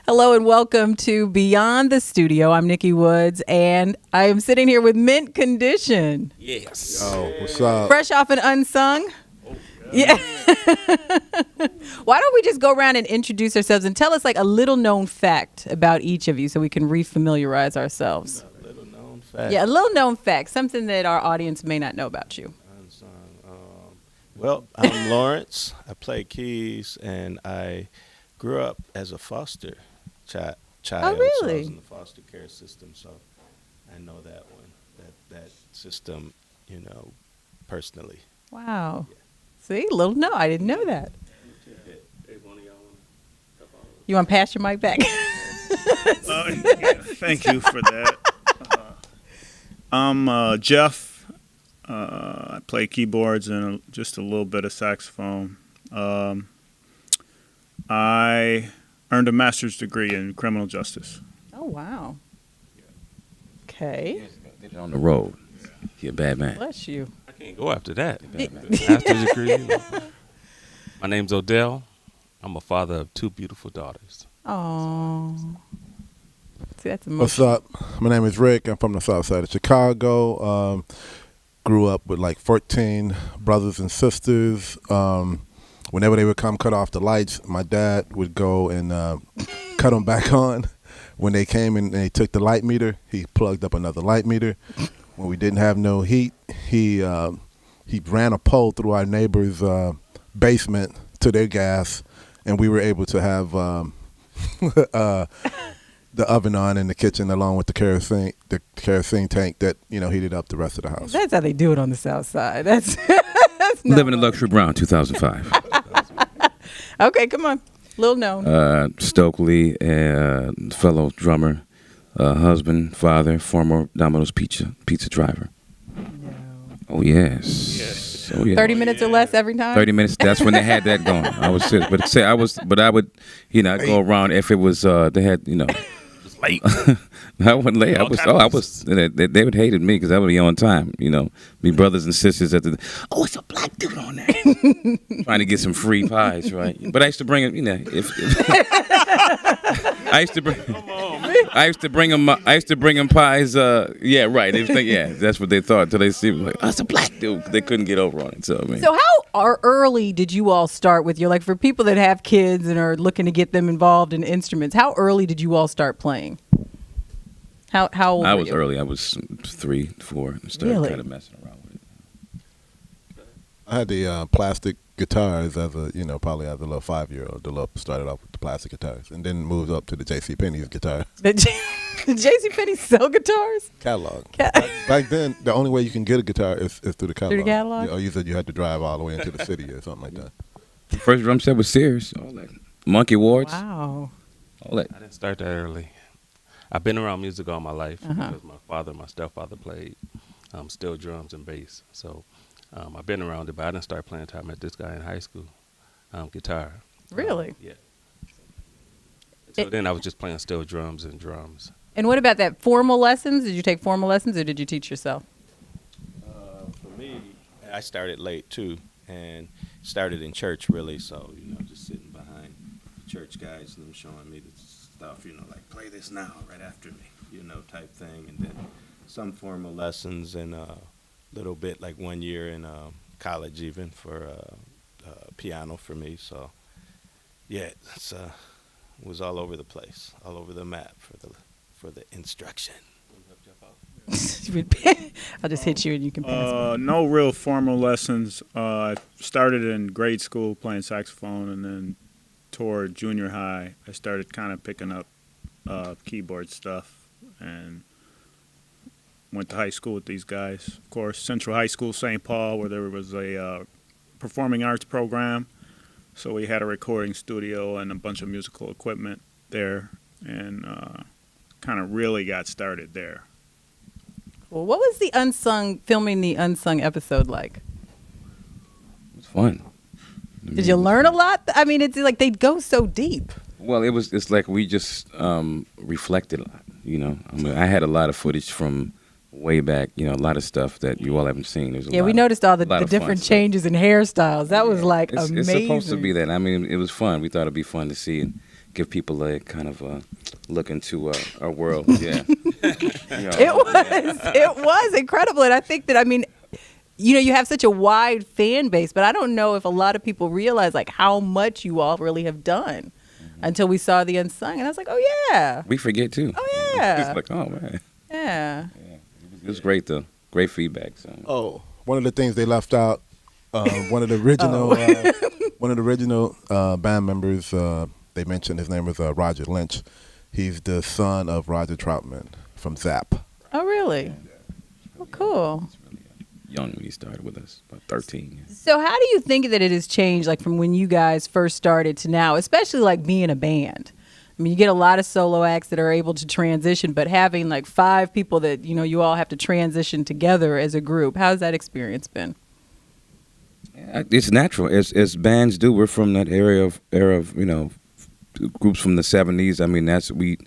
Hello and welcome to Beyond the Studio. I'm Nikki Woods, and I am sitting here with Mint Condition. Yes. Yo, what's up? Fresh off an Unsung. Yeah. Why don't we just go around and introduce ourselves and tell us like a little known fact about each of you so we can refamiliarize ourselves. A little known fact. Yeah, a little known fact, something that our audience may not know about you. Unsung. Well, I'm Lawrence. I play keys, and I grew up as a foster child. Oh, really? So I was in the foster care system, so I know that one, that system, personally. Wow. Yeah. See, little no, I didn't know that. You want to pass your mic back? Yeah, thank you for that. I'm Jeff. I play keyboards and just a little bit of saxophone. I earned a master's degree in criminal justice. Oh, wow. Okay. Did it on the road. You're a bad man. Bless you. I can't go after that. Master's degree. My name's Odell. I'm a father of two beautiful daughters. Oh. See, that's What's emotional. up? My name is Rick. I'm from the south side of Chicago. Grew up with like 14 brothers and sisters. Whenever they would come cut off the lights, my dad would go and cut them back on. When they came and they took the light meter, he plugged up another light meter. When we didn't have no heat, he ran a pole through our neighbor's basement to their gas, and we were able to have the oven on in the kitchen along with the kerosene tank that heated up the rest of the house. That's how they do it on the south side. That's not Living in Luxury Brown, 2005. Okay, come on. Little known. Stokely, fellow drummer, husband, father, former Domino's pizza driver. No. Oh, yes. Oh, yeah. 30 minutes or less every time? 30 minutes. That's when they had that going. I was serious. But I would, I'd go around if it was, they had, Late. I wasn't late. They would hated me because I would be on time, Be brothers and sisters at the, it's a black dude on there. Trying to get some free pies, right? But I used to bring them, I used to bring them pies, yeah, right. They think, that's what they thought until they see me like, it's a black dude. They couldn't get over on it. So, So how early did you all start with your, like for people that have kids and are looking to get them involved in instruments, how early did you all start playing? How old I were was you? early. I was 3, 4, and started Really? kind of messing around with it. I had the plastic guitars as a, probably as a little 5-year-old. Started off with the plastic guitars and then moved up to the J.C. Penney's guitar Did JCPenney sell guitars? catalog. Back then, the only way you can get a guitar is through the catalog. Through the catalog? You said you had to drive all the way into the city or something like that. First drum set was Sears. All that. Monkey Wards. Wow. All that. I didn't start that early. I've been around music all my life Uh-huh. because my father and my stepfather played steel drums and bass. So I've been around it, but I didn't start playing until I met this guy in high school, guitar. Really? Yeah. So then I was just playing steel drums and drums. And what about that formal lessons? Did you take formal lessons or did you teach yourself? For me, I started late too, and started in church really. So just sitting behind the church guys and them showing me the stuff, like play this now right after me, type thing, and then some formal lessons and a little bit like 1 year in college even for piano for me. So yeah, it's was all over the place, all over the map for the instruction. I'll just hit you and you can pass me. No real formal lessons. I started in grade school playing saxophone, and then toward junior high, I started kind of picking up keyboard stuff, and went to high school with these guys. Of course, Central High School, St. Paul, where there was a performing arts program. So we had a recording studio and a bunch of musical equipment there, and kind of really got started there. Well, what was filming the Unsung episode like? It was fun. Did you learn a lot? I mean, it's like they go so deep. Well, it's like we just reflected a lot, I had a lot of footage from way back, a lot of stuff that you all haven't seen. We noticed all the different changes in hairstyles. That was like it's amazing. It's supposed to be that. I mean, it was fun. We thought it'd be fun to see. And, give people a kind of a look into our world. Yeah. It was incredible. And I think that, I mean, you have such a wide fan base, but I don't know if a lot of people realize like how much you all really have done until we saw The Unsung. And I was like, oh, yeah. We forget too. Oh, yeah. It's like, oh, man. Yeah. It was great though. Great feedback. So. Oh, one of the things they left out, one of the original band members, they mentioned his name was Roger Lynch. He's the son of Roger Troutman from Zap. Oh, really? Oh, cool. Young when he started with us, about 13. So how do you think that it has changed, like from when you guys first started to now, especially like being a band? I mean, you get a lot of solo acts that are able to transition, but having like 5 people that, you all have to transition together as a group, how's that experience been? It's natural, as bands do. We're from that era of groups from the 70s. I mean, we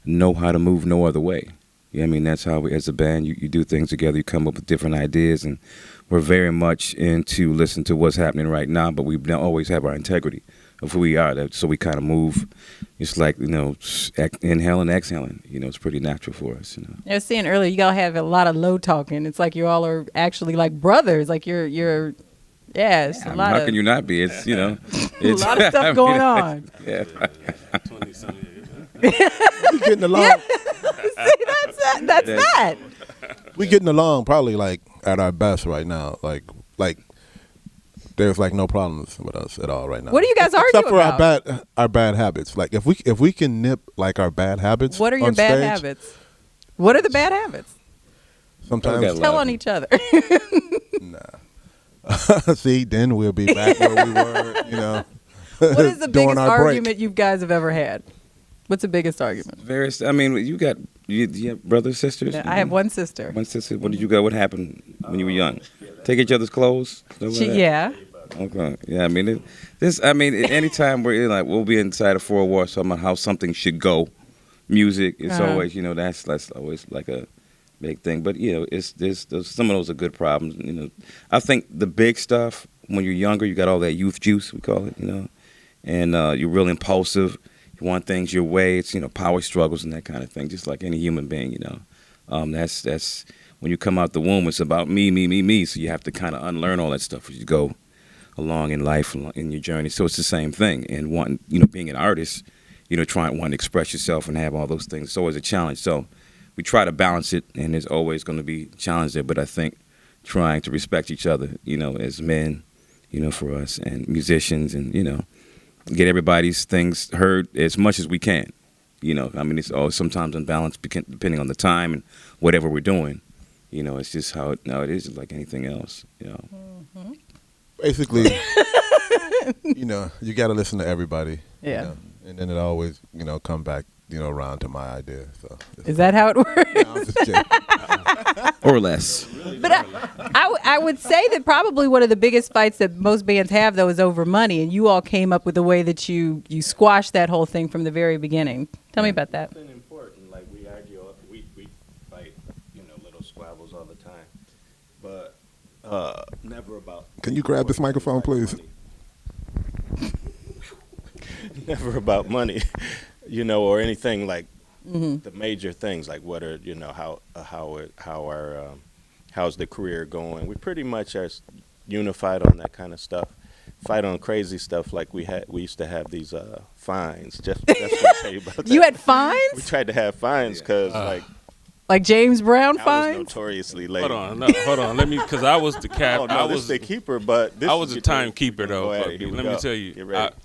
know how to move no other way. Yeah, I mean, that's how as a band, you do things together, you come up with different ideas, and we're very much into listen to what's happening right now, but we don't always have our integrity of who we are. So we kind of move. It's like, inhaling, exhaling. It's pretty natural for us. I was saying earlier, you all have a lot of low talking. It's like you all are actually like brothers. Like you're it's a lot how of. can you not be? It's, It's a lot of stuff going on. Yeah. 20-some years. We getting along. See, that's that. We getting along probably like at our best right now. Like there's like no problems with us at all right now. What do you guys argue Except for about? our bad habits. Like if we can nip like our bad habits. What are your on bad stage, habits? What are the bad habits? Sometimes Tell on each other. see, then we'll be back where we were. What is the during biggest our break. argument you guys have ever had? What's the biggest argument? I mean, you have brothers, sisters? I have one sister. One sister. What did you got? What happened when you were young? Take each other's clothes? Stuff like that? Yeah. Okay. Yeah, I mean, anytime we'll be inside a 4 war talking about how something should go. Music, it's always, that's always like a big thing. But, some of those are good problems. I think the big stuff, when you're younger, you got all that youth juice, we call it, and you're real impulsive. You want things your way. It's, power struggles and that kind of thing, just like any human being, That's when you come out the womb, it's about me. So you have to kind of unlearn all that stuff as you go along in life, in your journey. So it's the same thing. And being an artist, wanting to express yourself and have all those things, it's always a challenge. So we try to balance it, and there's always going to be a challenge there. But I think trying to respect each other, as men, for us, and musicians, and, get everybody's things heard as much as we can. I mean, it's always sometimes unbalanced depending on the time and whatever we're doing. It's just how it is like anything else. Mm-hmm. Basically, you got to listen to everybody. Yeah. And then it always, come back, around to my idea. So Is that how it works? I'm just kidding. Or less. But I would say that probably one of the biggest fights that most bands have, though, is over money. And you all came up with the way that you squashed that whole thing from the very beginning. Tell me about that. It's been important. Like we argue, we fight, little squabbles all the time, but never about. Can you grab this microphone, please? Never about money, or anything like Mm-hmm. the major things, like what are how's the career going. We pretty much are unified on that kind of stuff. Fight on crazy stuff like we used to have these fines. That's what I'll tell you about that. You had fines? We tried to have fines because Like James Brown I was fines? notoriously late. Hold on. Let me, because I was the cap. Oh, no, I this was is the keeper, but this I is was a your timekeeper though. Go ahead, But here we let go. me tell you, Get ready.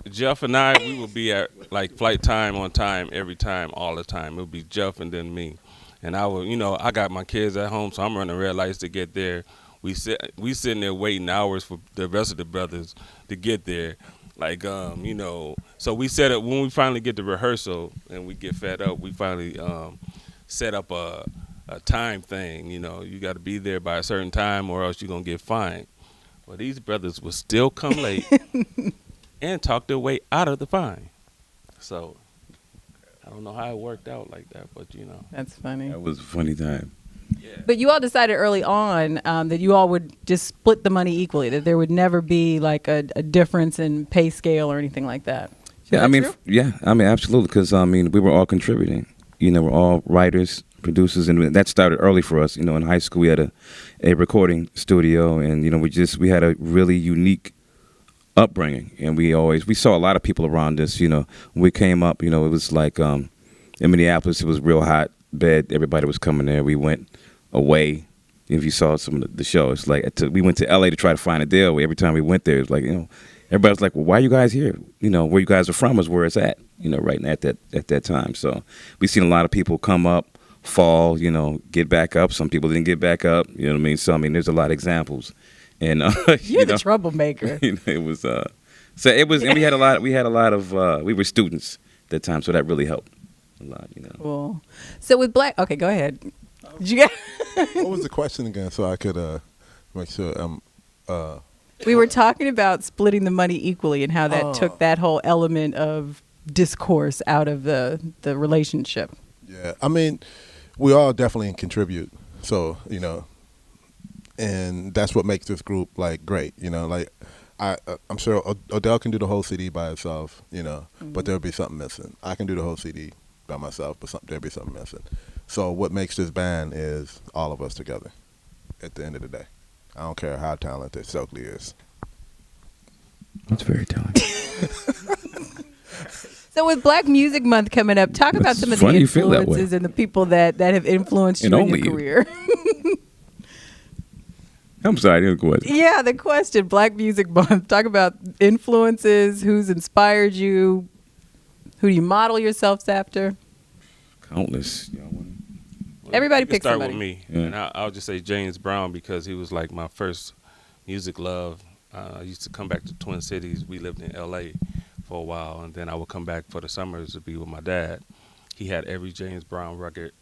Jeff and I, we would be at like flight time on time every time, all the time. It would be Jeff and then me, and I would, I got my kids at home, so I'm running red lights to get there. We sitting there waiting hours for the rest of the brothers to get there, like So we set up when we finally get to rehearsal and we get fed up. We finally set up a time thing. You got to be there by a certain time or else you're gonna get fined. Well, these brothers would still come late and talk their way out of the fine. So I don't know how it worked out like that, but That's funny. That was a funny time. But you all decided early on that you all would just split the money equally, that there would never be like a difference in pay scale or anything like that. Yeah, that I mean, true? yeah, I mean, absolutely, because I mean, we were all contributing. You know, we're all writers, producers, and that started early for us. You know, in high school, we had a recording studio, and you know, we had a really unique upbringing, and we saw a lot of people around us. You know, when we came up, you know, it was like in Minneapolis, it was real hot bed. Everybody was coming there. We went away. If you saw some of the shows, like we went to LA to try to find a deal. Every time we went there, it was like, you know, everybody was like, well, why are you guys here? You know, where you guys are from is where it's at. You know, right at that time. So we've seen a lot of people come up, fall, you know, get back up. Some people didn't get back up. You know what I mean? So I mean, there's a lot of examples. And You're the troublemaker. You know, it was so it was, and we had a lot of we were students at that time, so that really helped a lot. You know. Cool. So with Black, okay, go ahead. Did you get? What was the question again, so I could make sure We were talking about splitting the money equally and how that took that whole element of discourse out of the relationship. Yeah, I mean, we all definitely contribute. So, you know, and that's what makes this group like great. You know, like I'm sure Odell can do the whole CD by herself. You know, but there'll be something missing. I can do the whole CD by myself, but there'll be something missing. So what makes this band is all of us together. At the end of the day, I don't care how talented Stokely is. That's very talented. So with Black Music Month coming up, talk about That's some of the funny you feel that way. influences and the people that have influenced you And in only your you. career. I'm sorry, I didn't go ahead. Yeah, the question, Black Music Month. Talk about influences, who's inspired you, who do you model yourselves after? Countless. You know, Everybody You can pick start somebody. with me, Yeah. and I'll just say James Brown because he was like my first music love. I used to come back to Twin Cities. We lived in L.A. for a while, and then I would come back for the summers to be with my dad. He had every James Brown record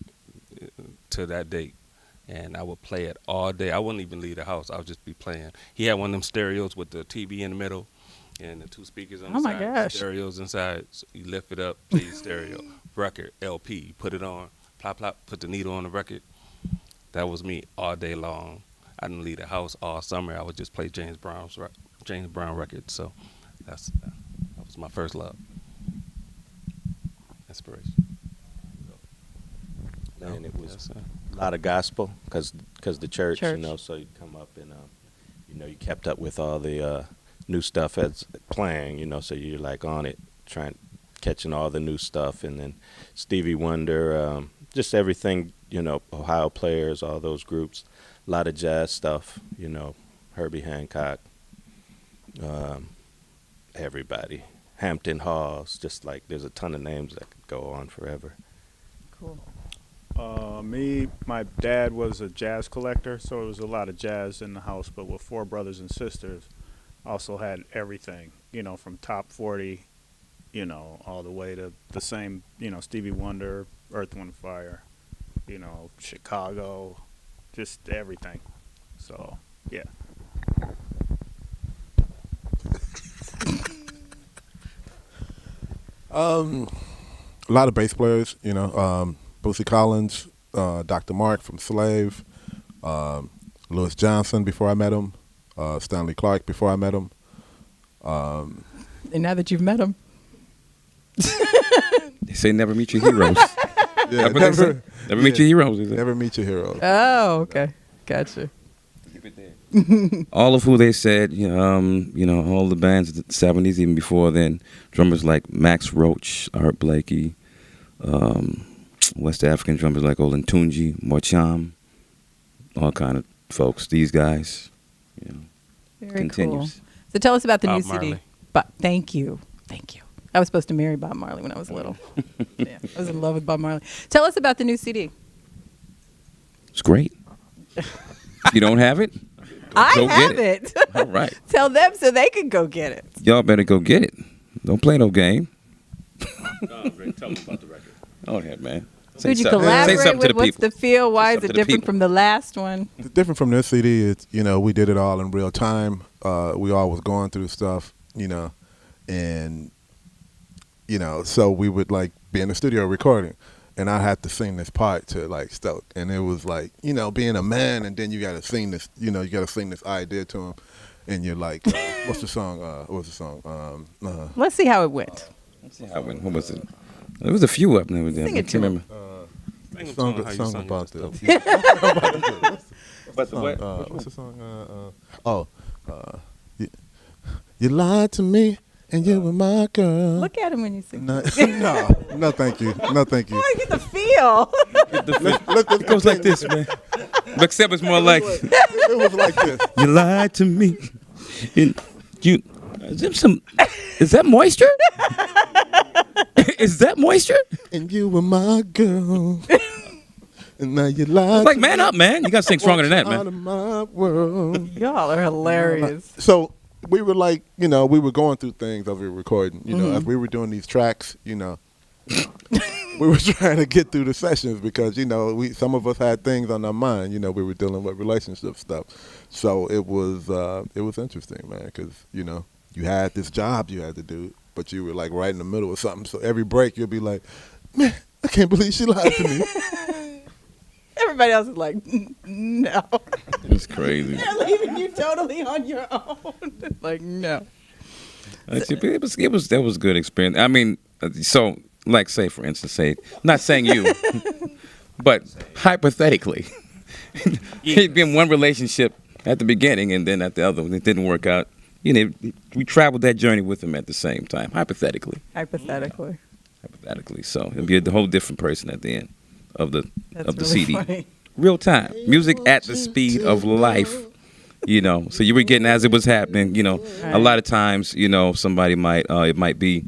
to that date, and I would play it all day. I wouldn't even leave the house. I would just be playing. He had one of them stereos with the TV in the middle and the two speakers on the Oh, my side. gosh. Stereos inside. So you lift it up, play your stereo. Record, LP, you put it on. Plop, plop, put the needle on the record. That was me all day long. I didn't leave the house all summer. I would just play James Brown records. So that was my first love. Inspiration. And it was Yes, sir. a lot of gospel because the church, Church. you know, so you come up and, you know, you kept up with all the new stuff as playing, you know, so you're like on it, catching all the new stuff. And then Stevie Wonder, just everything, you know, Ohio Players, all those groups, a lot of jazz stuff, you know, Herbie Hancock, everybody, Hampton Halls, just like there's a ton of names that could go on forever. Cool. My dad was a jazz collector, so it was a lot of jazz in the house, but with four brothers and sisters, also had everything, you know, from top 40, you know, all the way to the same, you know, Stevie Wonder, Earth, Wind, Fire, you know, Chicago, just everything. So, yeah. A lot of bass players, you know, Bootsy Collins, Dr. Mark from Slave, Louis Johnson before I met him, Stanley Clark before I met him. And now that you've met him. They say never meet your heroes. Yeah, Never meet your heroes. Is it? never meet your heroes. Oh, okay. Gotcha. All of who they said, you know, all the bands of the 70s, even before then, drummers like Max Roach, Art Blakey, West African drummers like Olentunji, Mocham, all kind of folks. These guys, you know, Very continues. cool. So tell us about the Bob new CD. Marley. But thank you. I was supposed to marry Bob Marley when I was little. Yeah, I was in love with Bob Marley. Tell us about the new CD. It's great. You don't have it? I Go get have it. All right. Tell them so they can go get it. Y'all better go get it. Don't play no game. Tell them about the record. Go ahead, man. Who'd you Say collaborate something to with? the What's people. the feel? Why is something it to the different people. from the last one? It's different from this CD. It's, you know, we did it all in real time. We all was going through stuff, you know, and, you know, so we would like be in the studio recording, and I had to sing this part to like Stoke, and it was like, you know, being a man, and then you got to sing this, you know, you got to sing this idea to him, and you're like, what's the song? Let's see how it went. Let's see how it went. What was it? There was a few up there. Sing I it can't to remember. Song about the. But the what? What's the song? You lied to me and you were my girl. Look at him when you sing. No, no, thank you. No, thank you. I get the feel. It goes like this, man. But except it's more like It was like this. you lied to me. And you. Is that moisture? Is that moisture? And you were my girl. And now you lied. It's like, man up, man. You got to sing stronger than that, Out man. of my world. Y'all are hilarious. So we were like, we were going through things as we were recording, as we were doing these tracks, we were trying to get through the sessions because, some of us had things on our mind, we were dealing with relationship stuff. So it was interesting, man, because, you had this job you had to do, but you were like right in the middle of something. So every break you'll be like, man, I can't believe she lied to me. Everybody else is like, no. It's crazy. They're leaving you totally on your own. Like, no. That was a good experience. I mean, so like say for instance, not saying you, but hypothetically, it'd been one relationship at the beginning and then at the other one it didn't work out. We traveled that journey with him at the same time, hypothetically. So it'd be a whole different person at the end of the That's really CD. funny. Real time music at the speed of life. So you were getting as it was happening. A lot of times, somebody might it might be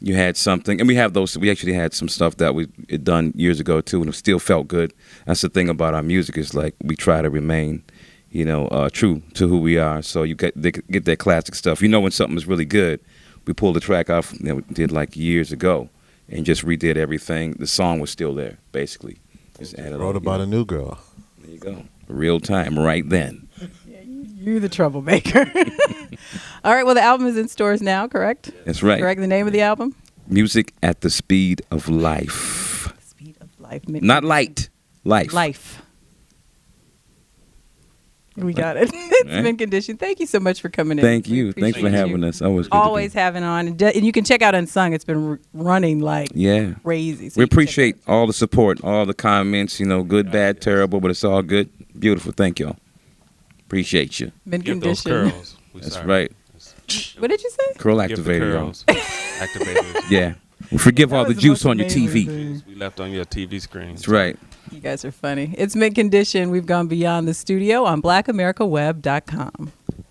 you had something, and we have those. We actually had some stuff that we had done years ago too, and it still felt good. That's the thing about our music is like we try to remain, true to who we are. So you get that classic stuff. When something is really good, we pulled the track off that we did like years ago, and just redid everything. The song was still there, basically. Just added Wrote on, about a new girl. There you go. Real time, right then. You're the troublemaker. All right. Well, the album is in stores now, correct? That's right. Correct. The name of the album? Music at the speed of life. Speed of Life. Not light. Life. Life. We got it. It's Right. been conditioned. Thank you so much for coming in. Thank We you. Thanks for appreciate having you. us. Always good Always having on. And you can check out Unsung. It's been running like Yeah. crazy. So We you can check appreciate all the support, all the comments, good, bad, terrible, but it's all good. Beautiful. Thank y'all. Appreciate you. it. Been Give those conditioned. curls. We That's sorry. right. What did you say? Curl Give the activator, y'all. curls. Activators. Yeah. We forgive all That the was juice most on your amazing TV. thing. We left on your TV screen. That's right. You guys are funny. It's Mint Condition. We've gone beyond the studio on blackamericaweb.com.